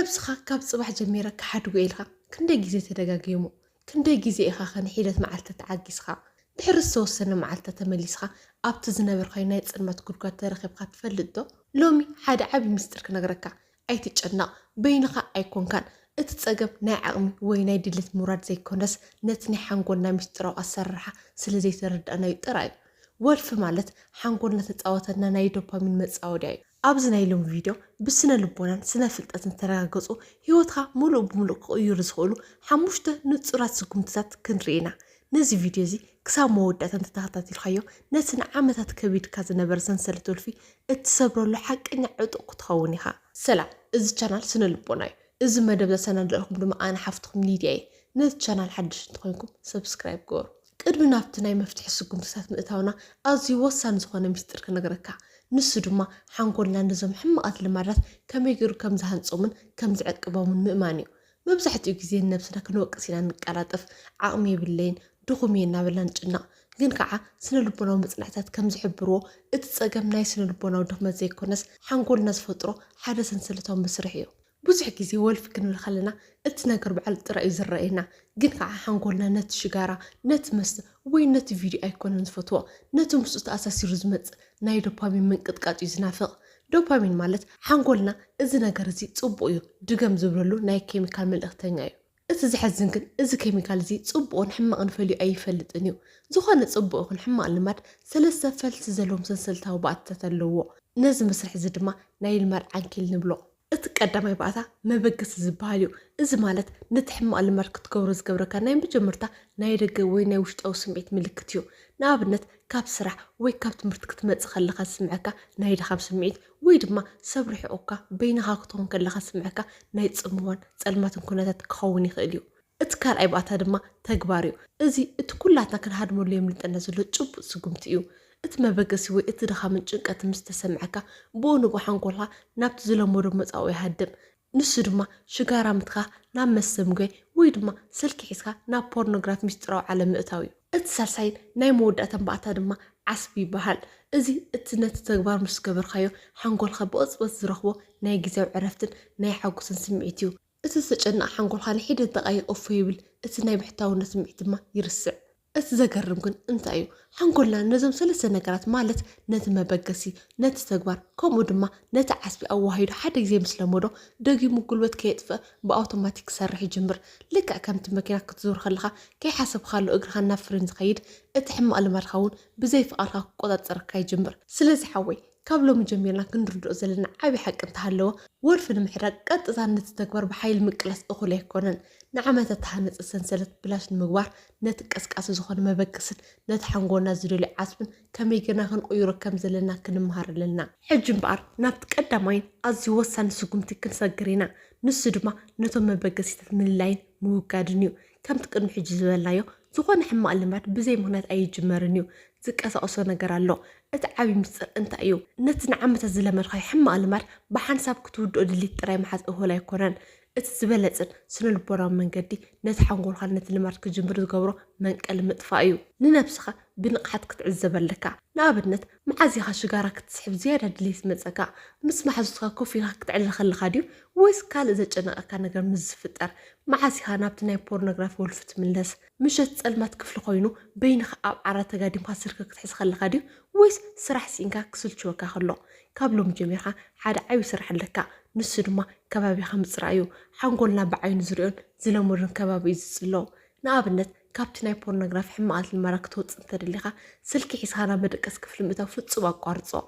نفسها كاب صباح جميرة كحد وإلها كندي جزء تدقاقيمو كندي جزء إخا خان حيلة معلتة تعجزها تحرس وسنة معلتة تمليسها أبتزنا برخينات ما تقول كترخب قد فلدو لومي حدا عبي مستر كنغركا أي تجنا بينها أيكون كان اتتسقب ناعم ويناي دلت مراد زي كونس نتني حنقولنا مسترو أسرحة سلزي ترد أنا يتراي والف مالت حنقولنا تتعوتنا ناي دوبامين متصاوداي أبزنا يلوم فيديو بسنا لبونان سنا فلتات نتراغصو هيوتها مولو بمولو قيور زخولو حموشته نتصرات سكمتات كنرينا نزي فيديو زي كساب مودات انتتاغتات الخيو نتنا عامتات كبير كازنا برزان سلتولفي اتسابرو لحق إن عدوق تخونيها سلام إذا channel سنا لبوناي إذا ما دبدا سنة لكم دما أنا حفتكم ليدياي نز channel حدش تخونكم سبسكرايب قور قد بنافتنا مفتح سكمتات مئتاونا أزي وصان زخونا مستر كنغركا نسو دما حنقولنا نزم حمقات لمرات كم يقروا كم زهن صومن كم زعد قباومن مؤمانيو مبزحتو ጊዜ نفسنا كنوقسينا نقراطف عقمي باللين دخومينا بلانጭنا ግን ከዓ ስነ ልቦናው መጽናዕታት ከም ዝሕብርዎ እቲ ጸገም ናይ ስነ ልቦናው ድኽመት ዘይኮነስ ሓንጎልና ዝፈጥሮ ሓደ ሰንሰለታዊ መስርሕ እዩ ብዙሕ ግዜ ወልፍ ክንብል ከለና እቲ ነገር በዓል ጥራይ ዝረአየና ግን ከዓ ሓንጎልና ነቲ ሽጋራ ነቲ መስተ ወይ ነቲ ቪድዮ ኣይኮነን ዝፈትዎ ነቲ ምስኡ ተኣሳሲሩ ዝመጽእ ናይ ዶፓሚን ምንቅጥቃጥ እዩ ዝናፍቕ ዶፓሚን ማለት ሓንጎልና እዚ ነገር እዚ ጽቡቕ እዩ ድገም ዝብለሉ ናይ ኬሚካል መልእኽተኛ እዩ እቲ ዝሕዝን ግን እዚ ኬሚካል እዚ ጽቡቕን ሕማቕን ፈልዩ ኣይፈልጥን እዩ ዝኾነ ጽቡቕ ይኹን ሕማቕ ልማድ ሰለስተ ፈልሲ ዘለዎም ሰንሰለታዊ ባእትታት ኣለዎ ነዚ መስርሕ እዚ ድማ ናይ ልማድ ዓንኬል ንብሎ እቲ ቀዳማይ ባእታ መበገሲ ዝበሃል እዩ እዚ ማለት ነቲ ሕማቕ ልማድ ክትገብሮ ዝገብረካ ናይ መጀመርታ ናይ ደገ ወይ ናይ ውሽጣዊ ስምዒት ምልክት እዩ ንኣብነት ካብ ስራሕ ወይ ካብ ትምህርቲ ክትመጽእ ከለኻ ዝስምዓካ ናይ ድኻም ስምዒት ወይ ድማ ሰብ ርሒቑካ በይንኻ ክትኾን ከለኻ ዝስምዓካ ናይ ጽምዋን ጸልማትን ኩነታት ክኸውን ይኽእል እዩ እቲ ካልኣይ ባእታ ድማ ተግባር እዩ እዚ እቲ ኩላትና ክንሃድመሉ የምልጠና ዘሎ ጭቡጥ ስጉምቲ እዩ እቲ መበገሲ ወይ እቲ ድኻምን ጭንቀት ምስ ተሰምዓካ ብኡ ንጎ ሓንጎልካ ናብቲ ዝለመዶ መጻኡ ይሃድም ንሱ ድማ ሽጋራ ምትኻ ናብ መሰምጎይ ወይ ድማ ስልኪ ሒዝካ ናብ ፖርኖግራፊ ምስጢራዊ ዓለም ምእታው እዩ እቲ ሳልሳይን ናይ መወዳእታ ባእታ ድማ ዓስቢ ይበሃል እዚ እቲ ነቲ ተግባር ምስ ገበርካዮ ሓንጎልካ ብቕፅበት ዝረኽቦ ናይ ግዜያዊ ዕረፍትን ናይ ሓጎስን ስምዒት እዩ እቲ ዝተጨነቐ ሓንጎልካ ንሒደት ደቃይቕ እፎ ይብል እቲ ናይ ብሕታውነት ስምዒት ድማ ይርስዕ እቲ ዘገርም ግን እንታይ እዩ ሓንጎልና ነዞም ሰለስተ ነገራት ማለት ነቲ መበገሲ ነቲ ተግባር ከምኡ ድማ ነቲ ዓስቢ ኣዋሂዱ ሓደ ግዜ ምስ ለመዶ ደጊሙ ጉልበት ከየጥፍእ ብኣውቶማቲክ ክሰርሕ ይጅምር ልክዕ ከምቲ መኪና ክትዞር ከለኻ ከይሓሰብካሉ እግርኻ ናብ ፍሬን ዝኸይድ እቲ ሕማቕ ልማድካ እውን ብዘይፍቓድካ ክቆፃፀረካ ይጅምር ስለዚ ሓወይ ካብ ሎሚ ጀሚርና ክንርድኦ ዘለና ዓብዪ ሓቂ እንተሃለወ ወልፊ ንምሕራቅ ቀጥታ ነቲ ተግባር ብሓይሊ ምቅላስ እኹል ኣይኮነን ንዓመታት ተሃነፀ ሰንሰለት ብላሽ ንምግባር ነቲ ቀስቃሲ ዝኾነ መበገስን ነቲ ሓንጎልና ዝደልዩ ዓስብን ከመይ ጌርና ክንቅይሮ ከም ዘለና ክንምሃር ኣለና ሕጂ እምበኣር ናብቲ ቀዳማይን ኣዝዩ ወሳኒ ስጉምቲ ክንሰግር ኢና ንሱ ድማ ነቶም መበገሲታት ምልላይን ምውጋድን እዩ ከምቲ ቅድሚ ሕጂ ዝበልናዮ ዝኾነ ሕማቕ ልማድ ብዘይ ምኽንያት ኣይጅመርን እዩ ዝቀሳቀሶ ነገር ኣሎ እቲ ዓብዪ ምስጢር እንታይ እዩ ነቲ ንዓመታት ዝለመድካዮ ሕማቕ ልማድ ብሓንሳብ ክትውድኦ ድሌት ጥራይ መሓዝ እኹል ኣይኮነን እቲ ዝበለፅን ስነ ልቦናዊ መንገዲ ነቲ ሓንጎልካ ነቲ ልማድ ክጅምር ዝገብሮ መንቀል ምጥፋእ እዩ ንነብስኻ ብንቕሓት ክትዕዘብ ኣለካ ንኣብነት መዓዝ ኢኻ ሽጋራ ክትስሕብ ዝያዳ ድሌት መፀካ ምስ ማሓዙትካ ኮፍ ኢልካ ክትዕልል ከለኻ ድዩ ወይስ ካልእ ዘጨነቐካ ነገር ምስ ዝፍጠር መዓዝ ኢኻ ናብቲ ናይ ፖርኖግራፊ ወልፊ ትምለስ ምሸት ጸልማት ክፍሊ ኮይኑ በይንኻ ኣብ ዓራት ተጋዲምካ ስልኪ ክትሕዝ ከለኻ ድዩ ወይስ ስራሕ ሲንካ ክስልችወካ ከሎ ካብ ሎሚ ጀሚርካ ሓደ ዓብዪ ስራሕ ኣለካ ንሱ ድማ ከባቢኻ ምፅራእ እዩ ሓንጎልና ብዓይኑ ዝርዮን ዝለመዶን ከባቢ እዩ ዝፅሎ ንኣብነት ካብቲ ናይ ፖርኖግራፊ ሕማቓት ልማድ ክትወፅእ እንተደሊኻ ስልኪ ሒዝካ ናብ መደቀሲ ክፍሊ ምእታው ፍጹም ኣቋርፆ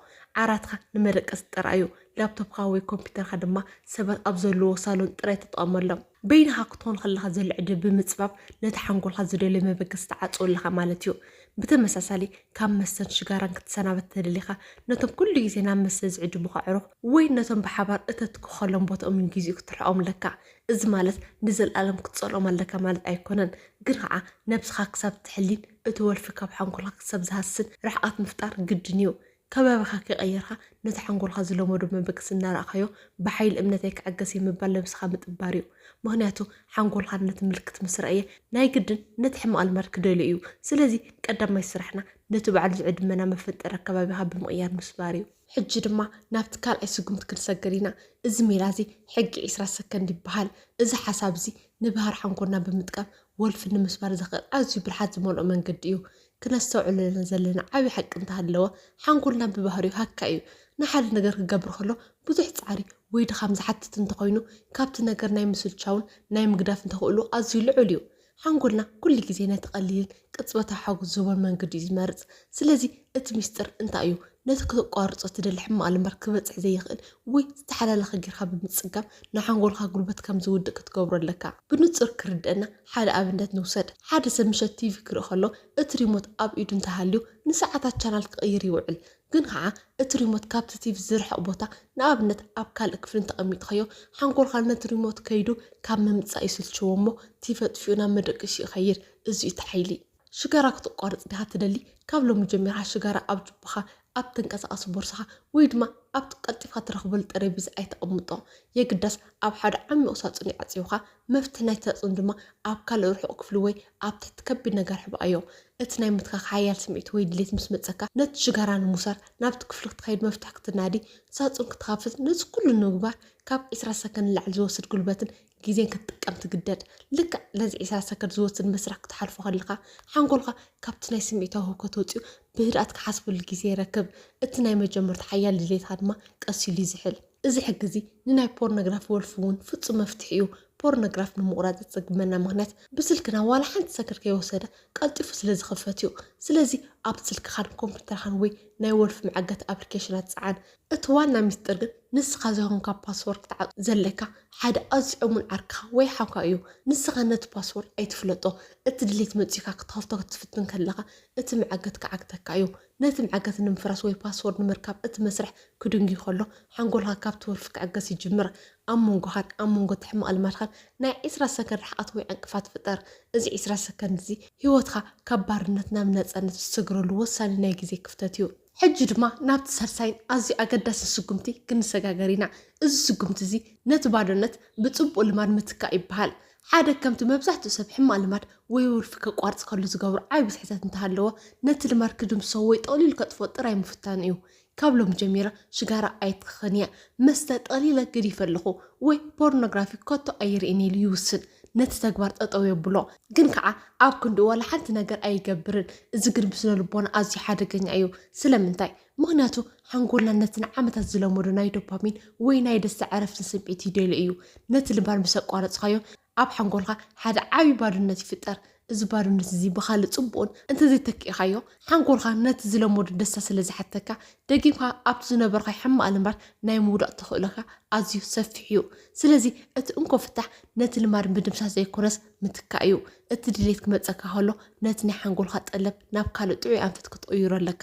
ዓራትካ ንመደቀሲ ጥራይ እዩ ላፕቶፕካ ወይ ኮምፒተርካ ድማ ሰባት ኣብ ዘለዎ ሳሎን ጥራይ ተጠቐመሎም በይንኻ ክትኾን ከለኻ ዘሎ ዕድል ብምፅባብ ነቲ ሓንጎልካ ዝደልዮ መበገሲ ተዓፅወለካ ማለት እዩ ብተመሳሳሊ ካብ መስተን ሽጋራን ክትሰናበት ተደሊኻ ነቶም ኩሉ ግዜ ናብ መስተ ዝዕድሙካ ኣዕሩኽ ወይ ነቶም ብሓባር እተት ክኸሎም ቦታኦም ግዜኡ ክትርሕቆም ኣለካ እዚ ማለት ንዘለኣለም ክትፀልኦም ኣለካ ማለት ኣይኮነን ግን ከዓ ነብስኻ ክሳብ ትሕሊን እቲ ወልፊ ካብ ሓንጎልካ ክሳብ ዝሃስን ርሕቐት ምፍጣር ግድን እዩ ከባቢኻ ከይቀየርካ ነቲ ሓንጎልካ ዝለመዶ መበገሲ እናረኣኻዮ ብሓይሊ እምነተይ ክዓገስ የምባል ለብስኻ ምጥባር እዩ ምክንያቱ ሓንጎልካ ነቲ ምልክት ምስ ረአየ ናይ ግድን ነቲ ሕማቕ ልማድ ክደልዮ እዩ ስለዚ ቀዳማይ ስራሕና نتبع العدمنا مفتر كبابها بمغيار مسباريو حج دما نابتكال أي سجمت كنسجرينا إز ميلازي حق 20 سكند بحال إز حساب زي نبهر حنكونا بمتكام ولف المسبار زخر أزي بالحات مول من قديو كنستوعب لنا زلنا عبي حق انتهى حنكونا ببهريو هكايو نحل نجر قبر خلو بزح تعري ويد خمسة حتى تنتقينو كابت نجر نايم سلتشاون نايم قداف انتقولو أزي العليو حنقولنا كل جزينا تقليل كتصبت حق الزبون من قديز مارس سلازي اتمستر انت ايو نتك قارص تدل حما المركبه زي يخل وي استحلال خير خاب متصقم نحنقول خا قلبت كم زودك تكبر لك بنصر كردنا حاله ابنت نوسد حدا سمشت تي فكر خلو اتريموت اب ايدو انتهاليو نساعات شانل تغير يوعل ግን ከዓ እቲ ሪሞት ካብቲ ቲቪ ዝርሕቕ ቦታ ንኣብነት ኣብ ካልእ ክፍሊ እንተቐሚጥኸዮ ሓንጎል ካልነት ሪሞት ከይዱ ካብ ምምፃእ ይስልችዎ እሞ ቲፈጥፊኡ ናብ መደቀሲ ይኸይድ እዚኡ እቲ ሓይሊ ሽጋራ ክትቋርፅ ዲኻ ትደሊ ካብ ሎሚ ጀሚርካ ሽጋራ ኣብ ጅብኻ ኣብ ተንቀሳቐሲ ቦርሳኻ ወይ ድማ ኣብ ቀልጢፍካ ትረኽበሉ ጠረጴዛ ኣይተቐምጦ የግዳስ ኣብ ሓደ ዓሚቕ ሳጹን ይዓጽዩኻ መፍትሒ ናይ ሳጹን ድማ ኣብ ካልእ ርሑቕ ክፍሊ ወይ ኣብ ትሕቲ ከቢድ ነገር ሕብኣዮ እቲ ናይ ምትካኽ ሓያል ስምዒት ወይ ድሌት ምስ መፀካ ነቲ ሽጋራ ንምውሳድ ናብቲ ክፍሊ ክትኸይድ መፍትሒ ክትናዲ ሳጹን ክትኸፍት ነዚ ኩሉ ንምግባር ካብ 20 ሰከንድ ንላዕሊ ዝወስድ ጉልበትን ጊዜን ክትጥቀም ትግደድ ልክዕ ለዚ 20 ሰከንድ ዝወስድ መስራሕ ክትሓልፎ ከለኻ ሓንጎልካ ካብቲ ናይ ስምዒታዊ ህውከት ወፂኡ ብህድኣት ክሓስበሉ ጊዜ ይረክብ እቲ ናይ መጀመርታ ሓያል ድሌትካ ድማ ቀሲሉ ይዝሕል እዚ ሕግዚ ንናይ ፖርኖግራፊ ወልፊ እውን ፍጹም መፍትሒ እዩ ፖርኖግራፊ ንምቁራጽ ዝጽግመና ምክንያት ብስልክና ዋላ ሓንቲ ሰከንድ ከይወሰደ ቀልጢፉ ስለዝኽፈት እዩ ስለዚ ኣብ ስልክኻን ኮምፒተርኻን ወይ ናይ ወልፊ መዓገት ኣፕሊኬሽናት ጸዓን እቲ ዋና ሚስጥር ግን ንስኻ ዘይኮንካ ፓስወርድ ክትዓጽ ዘለካ ሓደ ኣዝዑሙን ዓርካ ወይ ሓውካ እዩ ንስኻ ነቲ ፓስወርድ ኣይትፍለጦ እቲ ድሌት መጺካ ክትኸፍቶ ክትፍትን ከለኻ እቲ መዓገት ከዓግተካ እዩ ነቲ መዓገት ንምፍራስ ወይ ፓስወርድ ንምርካብ እቲ መስርሕ ክድንጊ ከሎ ሓንጎልካ ካብቲ ወልፊ ክዕገስ ይጅምር ኣብ መንጎኻን ኣብ መንጎ ትሕማቕ ልማድኻን ናይ 20 ሰከንድ ርሕቐት ወይ ዕንቅፋት ፍጠር እዚ 20 ሰከንድ እዚ ህይወትካ ካብ ባርነት ናብ ነፃነት ዝስግረሉ ወሳኒ ናይ ግዜ ክፍተት እዩ ሕጂ ድማ ናብቲ ሳልሳይን ኣዝዩ ኣገዳሲ ስጉምቲ ክንሰጋገሪና እዚ ስጉምቲ እዚ ነቲ ባዶነት ብፅቡቅ ልማድ ምትካእ ይበሃል ሓደ ከምቲ መብዛሕትኡ ሰብ ሕማቕ ልማድ ወይ ወልፊ ከቋርፅ ከሉ ዝገብሩ ዓብዪ ብስሕተት እንተሃለዎ ነቲ ልማድ ክድምሶ ወይ ጠቕሊሉ ከጥፍኦ ጥራይ ምፍታን እዩ ካብ ሎም ጀሚራ ሽጋራ ኣይትኽኽንያ መስተ ጠቕሊለ ግዲፍ ኣለኹ ወይ ፖርኖግራፊ ከቶ ኣይርአኒ ኢሉ ይውስን ነቲ ተግባር ጠጠው የብሎ ግን ከዓ ኣብ ክንዲ ዋላ ሓንቲ ነገር ኣይገብርን እዚ ግን ብስነ ልቦና ኣዝዩ ሓደገኛ እዩ ስለምንታይ ምክንያቱ ሓንጎልና ነቲ ንዓመታት ዝለመዶ ናይ ዶፓሚን ወይ ናይ ደስታ ዕረፍትን ስምዒት ይደልዩ እዩ ነቲ ልማድ ምስ ኣቋረፅካዮ ኣብ ሓንጎልካ ሓደ ዓብዪ ባዶነት ይፍጠር እዚ ባዶነት እዚ ብኻልእ ጽቡቕን እንተዘይተኪእኻዮ ሓንጎልካ ነቲ ዝለመዶ ደስታ ስለዝሓተካ ደጊምካ ኣብቲ ዝነበርካ ሕማቕ ልማድ ናይ ምውዳቕ ተኽእሎካ ኣዝዩ ሰፊሕ እዩ ስለዚ እቲ እንኮ ፍታሕ ነቲ ልማድ ምድምሳስ ዘይኮነስ ምትካእ እዩ እቲ ድሌት ክመፀካ ከሎ ነቲ ናይ ሓንጎልካ ጠለብ ናብ ካልእ ጥዑይ ኣንፈት ክትቕይሮ ኣለካ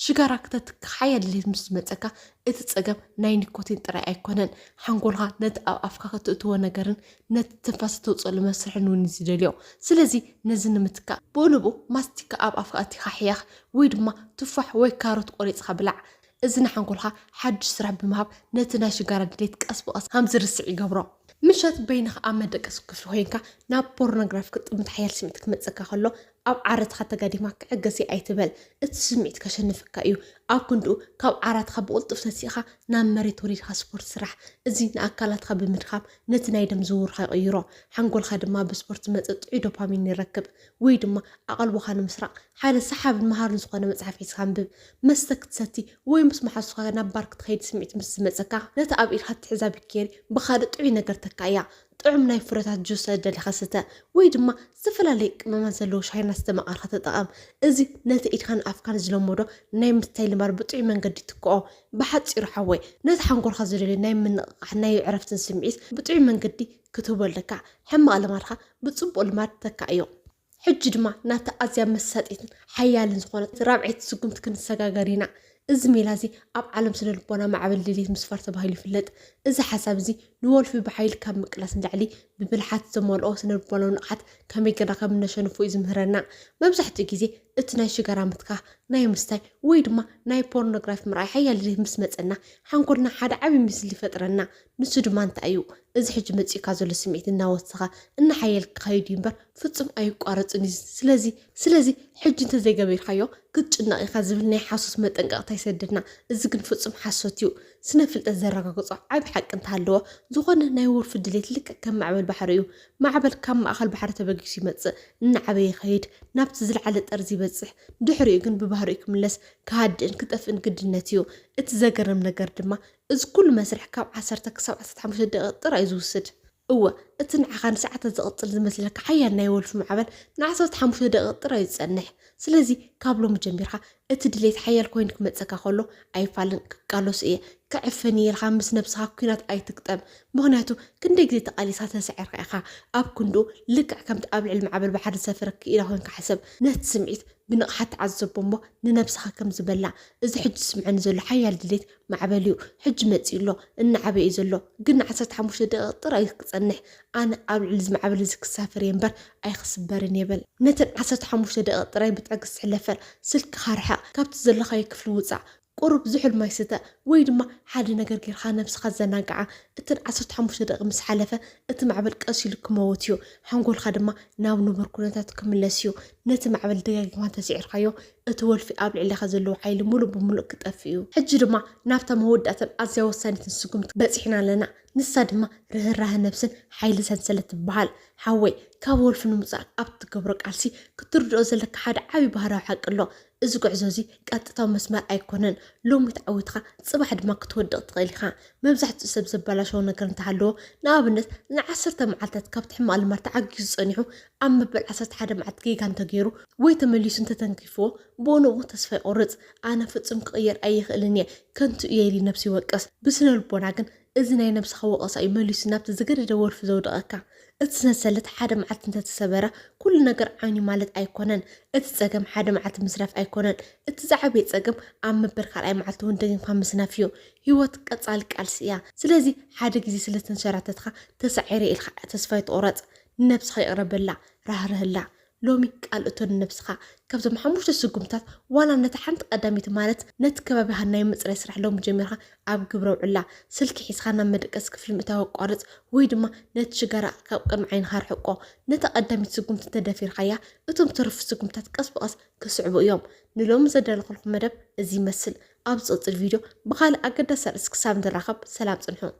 ሽጋራ ክተትካ ሓያል ድሌት ምስ ዝመፀካ እቲ ፀገም ናይ ኒኮቲን ጥራይ ኣይኮነን ሓንጎልካ ነቲ ኣብ ኣፍካ ክትእትዎ ነገርን ነቲ ትንፋስ ተውፅኦ መስርሕን እውን ዝደልዮ ስለዚ ነዚ ንምትካእ ብኡንብኡ ማስቲካ ኣብ ኣፍካ እቲኻ ሕያኽ ወይ ድማ ትፋሕ ወይ ካሮት ቆሪፅካ ብላዕ እዚ ንሓንጎልካ ሓድሽ ስራሕ ብምሃብ ነቲ ናይ ሽጋራ ድሌት ቀስ ብቐስ ከም ዝርስዕ ይገብሮ ምሸት በይንኻ ኣብ መደቀሲ ክፍሊ ኮይንካ ናብ ፖርኖግራፊ ክጥምት ሓያል ስምዒት ክመፀካ ከሎ ኣብ ዓረትካ ተጋዲማ ክዕገሲ ኣይትበል እቲ ስምዒት ከሸንፈካ እዩ ኣብ ክንድኡ ካብ ዓራትካ ብቕልጡፍ ተሲእኻ ናብ መሬት ወሪድካ ስፖርት ስራሕ እዚ ንኣካላትካ ብምድካም ነቲ ናይ ደም ዝውውርካ ይቕይሮ ሓንጎልካ ድማ ብስፖርት ዝመፅእ ጥዑይ ዶፓሚን ይረክብ ወይ ድማ ኣቐልቦኻ ንምስራቅ ሓደ ሰሓብን መሃርን ዝኾነ መፅሓፍ ሒዝካ አንብብ መስተ ክትሰቲ ወይ ምስ መሓዙካ ናብ ባር ክትኸይድ ስምዒት ምስ ዝመፀካ ነቲ ኣብ ኢድካ ትሕዛ ቢኬሪ ብካልእ ጥዑይ ነገር ተካእያ ጥዑም ናይ ፍረታት ጁስ ደሊኻ ስተ ወይ ድማ ዝተፈላለዩ ቅመማት ዘለዎ ሻሂና ዝተመቐርካ ተጠቐም እዚ ነቲ ኢድካን ኣፍካን ዝለመዶ ናይ ምስታይ ልማድ ብጥዑይ መንገዲ ትክኦ ብሓፂሩ ሓወይ ነቲ ሓንጎልካ ዝደልዮ ናይ ምንቕቃሕ ናይ ዕረፍትን ስምዒት ብጥዑይ መንገዲ ክትህበለካ ሕማቕ ልማድካ ብፅቡቅ ልማድ ተካእዮ ሕጂ ድማ ናቲ ኣዝያ መሳጢትን ሓያልን ዝኾነት ራብዒት ስጉምቲ ክንሰጋገሪና እዚ ሜላዚ ኣብ ዓለም ስነ ልቦና ማዕበል ድሌት ምስፋር ተባሂሉ ይፍለጥ እዚ ሓሳብ እዚ ንወልፊ ብሓይል ካብ ምቅላስ ንላዕሊ ብብልሓት ዘመልኦ ስነ ልቦናዊ ንቕሓት ከመይ ገና ከም ነሸንፎ እዩ ዝምህረና መብዛሕትኡ ግዜ اتناي شجرة متكا ناي مستاي ويدما ناي بورنوغراف مراي حيا اللي مسمتنا حنقولنا حدا عبي مثل اللي فترنا نسو دما انت ايو إذا حج متسي كازو لسمعت الناوتها إن حيالك خايدين بر فتصم أيو قارت سلازي حج انت زي قبيل خيو كتشنا إخازبلنا حاسوس متنقاطي سددنا إذا كن فتصم حاسوتيو سنفلت الزرقة قصة عيب حق انت هاللوه زغن نايور في الدليت لك كم معبل بحريو معبل كم أخل بحر تبقيسي متسي نعبي خيد نابتزل على الأرزي بزح دحري يقن ببهريكم لس كهاد إن كتفن قدنتيو اتزاقر من قردما إذ كل مسرح كاب عسرتك 7 دقائق طرا يزوسد هو اتنعخان ساعة زقطل زمثلك حيا نايول في معبل نعسرت 5 دقائق طرا يتسنح سلازي كابلو مجميرها اتدليت حيال كوينك متسكا خلو اي فالن قالوس ايه كعفني الخامس نفسها كينات اي تقطب مغنياتو كندي قدي تقاليسات سعر ريخا اب كندو لك كم تقابل المعبل بحد سفرك الى هون كحسب نت سمعت بنقحت عزب بومبو ننفسها كم زبلا إذا حج سمعن زلو حيال دليت معبليو حج متسيلو إن عبي زلو قلنا 15 دقيقة طرا يتصنح أنا قبل لازم معبل زك سافر ينبر أي خسبارين يبل نتن 15 دقيقة طرا بتعقص حلفر سلك خارحة كابت زلو خايك فلوزع قرب زحل ما يستا ويدما حد نجر غير خانة بس خزنا قاعة اتن 15 دقيقة مس حلفة اتن معبل قاسي لكم موتيو حنقول خدمة ناو نمر كونتاتكم لسيو نت معبل دقيقة ما تسعر خيو اتول في قابل اللي خزلو حيل مولو بمولو كتافيو حج دما نافتا مودة أزيا وسانة السقم بسحنا لنا نسا دما راه نفسن حيل سنسلة بحال حوي كابول في المزاق أبت قبرك عالسي كتردو زلك حد عبي بهرا حق الله إذا قعزوزي قطتو مسمار أيكونن لو متعودخا صباح دما كتودق تغيلخا ممزحت سبزبالا شو نقر نتحلو نابنت نعسرت معلتات كابت حمال مرتعاق يصنعو أما بالعسرت حدا معتقي كان تغيرو ويتمليس انت تنكيفو بونو تصفي أورز أنا فتسم قير أي خلني كنت إيالي نفسي وقص بسنا البوناقن إذن نفس خواقص أي مليس نابت زقر دور في زودقك اتسنسلت حدا معت انت تسبره كل نقر عيني مالت أيكونن اتساقم حدا معت مسرف أيكونن اتزعب يتساقم عم برخال أي معت وندقم خمسنا فيو هيوت قصالك ألسيا سلازي حدا جزي سلتن شرعتتخا تسعيري الخاء تسفايت أورز نفس خيقرب الله راه الله لومي قال اتون نفسخا كابزم حموش السقمتات ولا نتحنت قداميت مالت نتكبا بهناي مصري سرح لوم جميرها اب قبرو علا سلك حيسخانا مدقس كفل متاو قارص ويدما نتشجرا كاب قم عين هارحقو نتقداميت سقمت تدفير خيا اتم ترف سقمتات قص بقص كسعبو يوم نلوم زدل خلق مدب ازي مسل ابصوت الفيديو بخال اقدا سرسك سام دراخب سلام صنحو